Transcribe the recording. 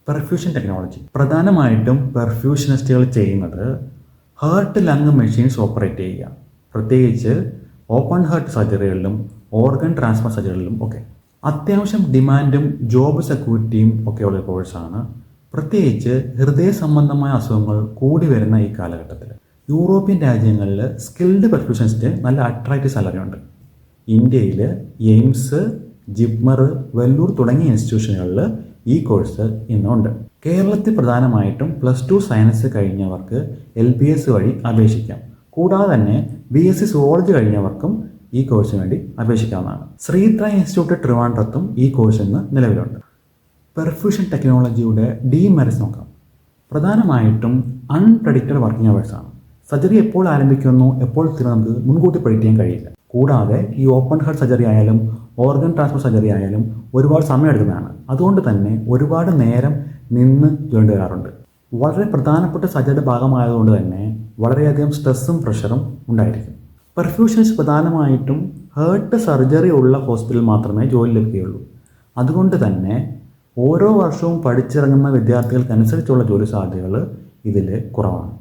Perfusion technology. പ്രധാനമായിട്ടും പെർഫ്യൂഷനിസ്റ്റുകൾ ചെയ്യുന്നത് heart lung machines operate ചെയ്യുക, പ്രത്യേകിച്ച് ഓപ്പൺ ഹാർട്ട് സർജറികളിലും ഓർഗൻ ട്രാൻസ്ഫർ സർജറികളിലും ഒക്കെ. അത്യാവശ്യം ഡിമാൻഡും ജോബ് സെക്യൂരിറ്റിയും ഒക്കെയുള്ള കോഴ്സാണ്, പ്രത്യേകിച്ച് ഹൃദയ സംബന്ധമായ അസുഖങ്ങൾ കൂടി വരുന്ന ഈ കാലഘട്ടത്തിൽ. യൂറോപ്യൻ രാജ്യങ്ങളിൽ സ്കിൽഡ് പെർഫ്യൂഷനിസ്റ്റ് നല്ല അട്രാക്റ്റീവ് സാലറി ഉണ്ട്. ഇന്ത്യയിൽ എയിംസ്, ജിപ്മർ, വെല്ലൂർ തുടങ്ങിയ ഇൻസ്റ്റിറ്റ്യൂഷനുകളിൽ ഈ കോഴ്സ് ഇന്നുണ്ട്. കേരളത്തിൽ പ്രധാനമായിട്ടും +2 സയൻസ് കഴിഞ്ഞവർക്ക് LBS വഴി അപേക്ഷിക്കാം. കൂടാതെ തന്നെ BSc സുവോളജി കഴിഞ്ഞവർക്കും ഈ കോഴ്സിന് വേണ്ടി അപേക്ഷിക്കാവുന്നതാണ്. ശ്രീത്ര ഇൻസ്റ്റിറ്റ്യൂട്ട് ട്രിവാൻഡ്രത്തും ഈ കോഴ്സ് ഇന്ന് നിലവിലുണ്ട്. പെർഫ്യൂഷൻ ടെക്നോളജിയുടെ ഡീമെറിറ്റ്സ് നോക്കാം. പ്രധാനമായിട്ടും അൺപ്രഡിക്റ്റഡ് വർക്കിംഗ് അവേഴ്സാണ്. സർജറി എപ്പോൾ ആരംഭിക്കുന്നു, എപ്പോൾ തീർന്ന് നമുക്ക് മുൻകൂട്ടി പ്രെഡിക്റ്റ് ചെയ്യാൻ കഴിയില്ല. കൂടാതെ ഈ ഓപ്പൺ ഹാർട്ട് സർജറി ആയാലും ഓർഗൻ ട്രാൻസ്ഫർ സർജറി ആയാലും ഒരുപാട് സമയം എടുക്കുന്നതാണ്. അതുകൊണ്ട് തന്നെ ഒരുപാട് നേരം നിന്ന് ചെയ്യേണ്ടി വരാറുണ്ട്. വളരെ പ്രധാനപ്പെട്ട സർജറിയുടെ ഭാഗമായതുകൊണ്ട് തന്നെ വളരെയധികം സ്ട്രെസ്സും പ്രഷറും ഉണ്ടായിരിക്കും. പെർഫ്യൂഷൻസ് പ്രധാനമായിട്ടും ഹാർട്ട് സർജറി ഉള്ള ഹോസ്പിറ്റലിൽ മാത്രമേ ജോലി ലഭിക്കുകയുള്ളൂ. അതുകൊണ്ട് തന്നെ ഓരോ വർഷവും പഠിച്ചിറങ്ങുന്ന വിദ്യാർത്ഥികൾക്കനുസരിച്ചുള്ള ജോലി സാധ്യതകൾ ഇതിൽ കുറവാണ്.